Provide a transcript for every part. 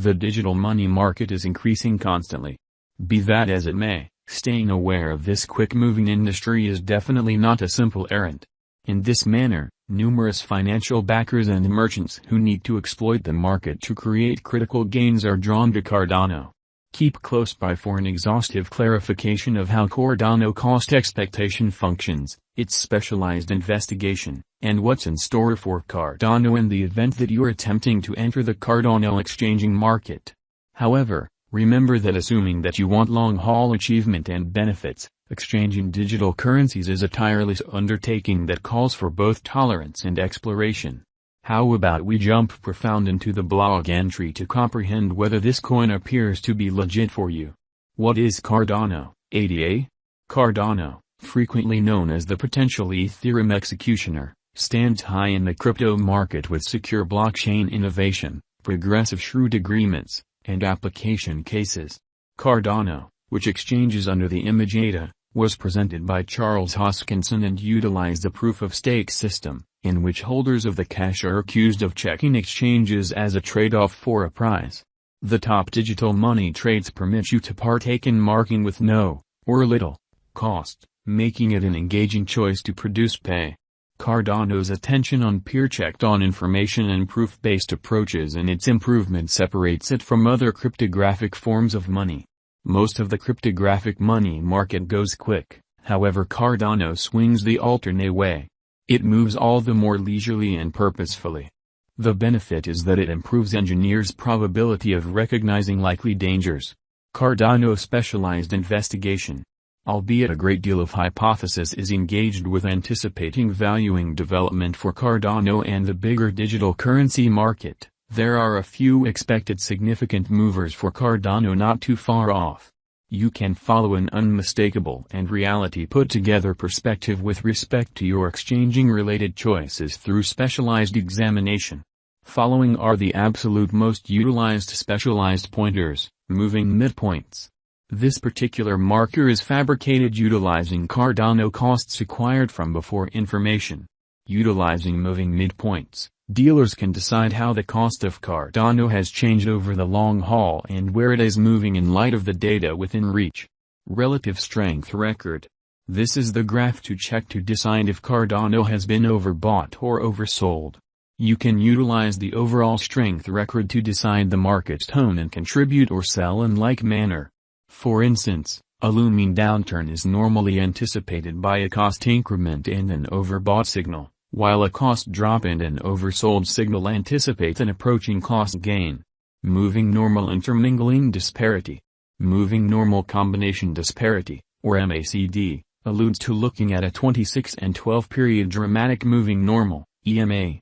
The digital money market is increasing constantly. Be that as it may, staying aware of this quick-moving industry is definitely not a simple errand. In this manner, numerous financial backers and merchants who need to exploit the market to create critical gains are drawn to Cardano. Keep close by for an exhaustive clarification of how Cardano cost expectation functions, its specialized investigation, and what's in store for Cardano in the event that you're attempting to enter the Cardano exchanging market. However, remember that assuming that you want long-haul achievement and benefits, exchanging digital currencies is a tireless undertaking that calls for both tolerance and exploration. How about we jump profound into the blog entry to comprehend whether this coin appears to be legit for you. What is Cardano, ADA? Cardano, frequently known as the potential Ethereum executioner, stands high in the crypto market with secure blockchain innovation, progressive shrewd agreements, and application cases. Cardano, which exchanges under the image ADA, was presented by Charles Hoskinson and utilized a proof-of-stake system, in which holders of the cash are accused of checking exchanges as a trade-off for a prize. The top digital money trades permit you to partake in marking with no, or little, cost, making it an engaging choice to produce pay. Cardano's attention on peer-checked-on information and proof-based approaches and its improvement separates it from other cryptographic forms of money. Most of the cryptographic money market goes quick, however Cardano swings the alternate way. It moves all the more leisurely and purposefully. The benefit is that it improves engineers' probability of recognizing likely dangers. Cardano's specialized investigation. Albeit a great deal of hypothesis is engaged with anticipating valuing development for Cardano and the bigger digital currency market, there are a few expected significant movers for Cardano not too far off. You can follow an unmistakable and reality put-together perspective with respect to your exchanging-related choices through specialized examination. Following are the absolute most utilized specialized pointers, moving midpoints. This particular marker is fabricated utilizing Cardano costs acquired from before information. Utilizing moving midpoints, dealers can decide how the cost of Cardano has changed over the long haul and where it is moving in light of the data within reach. Relative strength record. This is the graph to check to decide if Cardano has been overbought or oversold. You can utilize the overall strength record to decide the market's tone and contribute or sell in like manner. For instance, a looming downturn is normally anticipated by a cost increment and an overbought signal, while a cost drop and an oversold signal anticipate an approaching cost gain. Moving normal intermingling disparity. Moving normal combination disparity, or MACD, alludes to looking at a 26 and 12 period dramatic moving normal, EMA.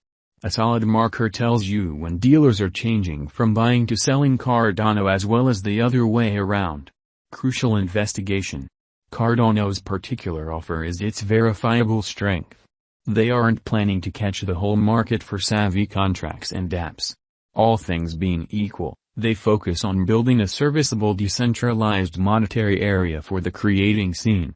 A solid marker tells you when dealers are changing from buying to selling Cardano as well as the other way around. Crucial investigation. Cardano's particular offer is its verifiable strength. They aren't planning to catch the whole market for savvy contracts and dApps. All things being equal, they focus on building a serviceable decentralized monetary area for the creating scene.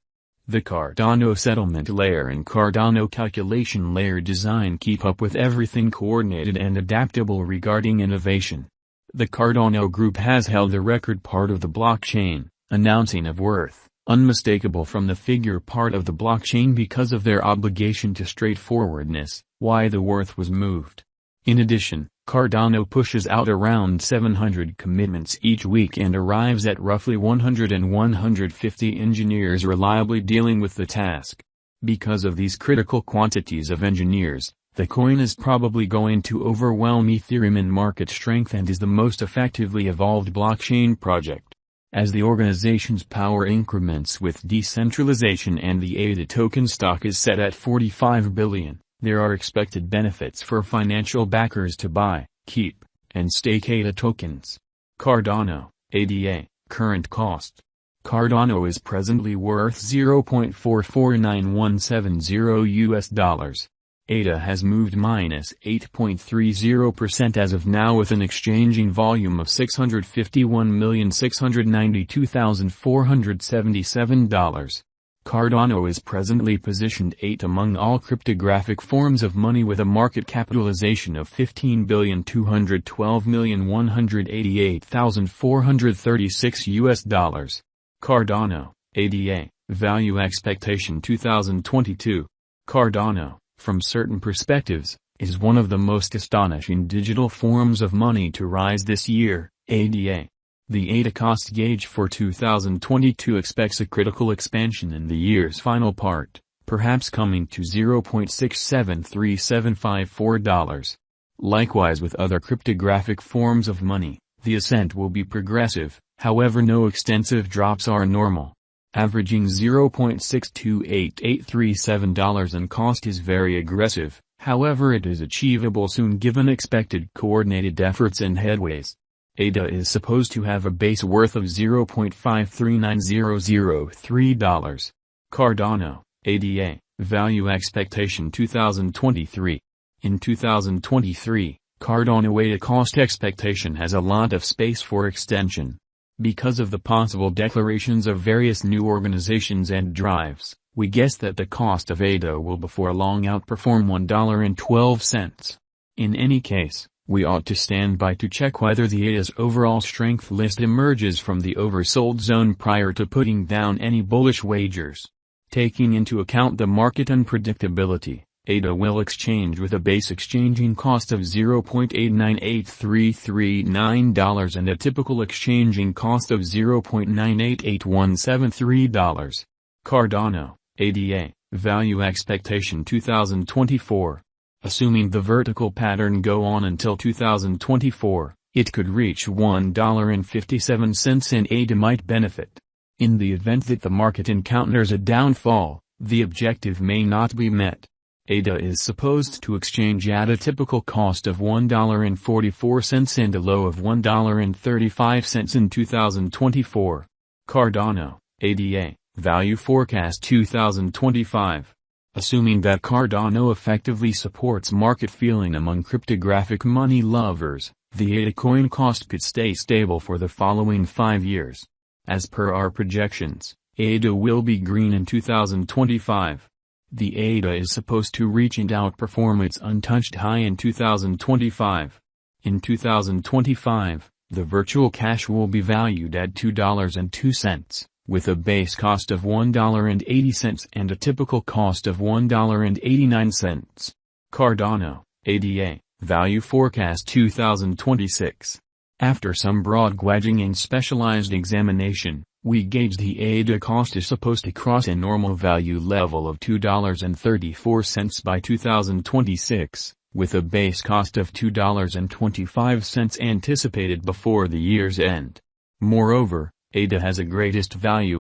The Cardano settlement layer and Cardano calculation layer design keep up with everything coordinated and adaptable regarding innovation. The Cardano group has held the record part of the blockchain, announcing of worth, unmistakable from the figure part of the blockchain because of their obligation to straightforwardness, why the worth was moved. In addition, Cardano pushes out around 700 commitments each week and arrives at roughly 100 and 150 engineers reliably dealing with the task. Because of these critical quantities of engineers, the coin is probably going to overwhelm Ethereum in market strength and is the most effectively evolved blockchain project. As the organization's power increments with decentralization and the ADA token stock is set at 45 billion, there are expected benefits for financial backers to buy, keep, and stake ADA tokens. Cardano, ADA, current cost. Cardano is presently worth $0.449170 ADA has moved minus 8.30% as of now with an exchanging volume of $651,692,477. Cardano is presently positioned 8th among all cryptographic forms of money with a market capitalization of $15,212,188,436 Cardano, ADA, Value Expectation 2022. Cardano, from certain perspectives, is one of the most astonishing digital forms of money to rise this year, ADA. The ADA cost gauge for 2022 expects a critical expansion in the year's final part, perhaps coming to $0.673754. Likewise with other cryptographic forms of money, the ascent will be progressive, however no extensive drops are normal. Averaging $0.628837 in cost is very aggressive, however it is achievable soon given expected coordinated efforts and headways. ADA is supposed to have a base worth of $0.539003. Cardano, ADA, Value Expectation 2023. In 2023, Cardano ADA cost expectation has a lot of space for extension. Because of the possible declarations of various new organizations and drives, we guess that the cost of ADA will before long outperform $1.12. In any case, we ought to stand by to check whether the ADA's overall strength list emerges from the oversold zone prior to putting down any bullish wagers. Taking into account the market unpredictability, ADA will exchange with a base exchanging cost of $0.898339 and a typical exchanging cost of $0.988173. Cardano, ADA, Value Expectation 2024. Assuming the vertical pattern go on until 2024, it could reach $1.57 and ADA might benefit. In the event that the market encounters a downfall, the objective may not be met. ADA is supposed to exchange at a typical cost of $1.44 and a low of $1.35 in 2024. Cardano, ADA, Value Forecast 2025. Assuming that Cardano effectively supports market feeling among cryptographic money lovers, the ADA coin cost could stay stable for the following 5 years. As per our projections, ADA will be green in 2025. The ADA is supposed to reach and outperform its untouched high in 2025. In 2025, the virtual cash will be valued at $2.02. With a base cost of $1.80 and a typical cost of $1.89. Cardano, ADA, Value Forecast 2026. After some broad gauging and specialized examination, we gauge the ADA cost is supposed to cross a normal value level of $2.34 by 2026, with a base cost of $2.25 anticipated before the year's end. Moreover, ADA has a greatest value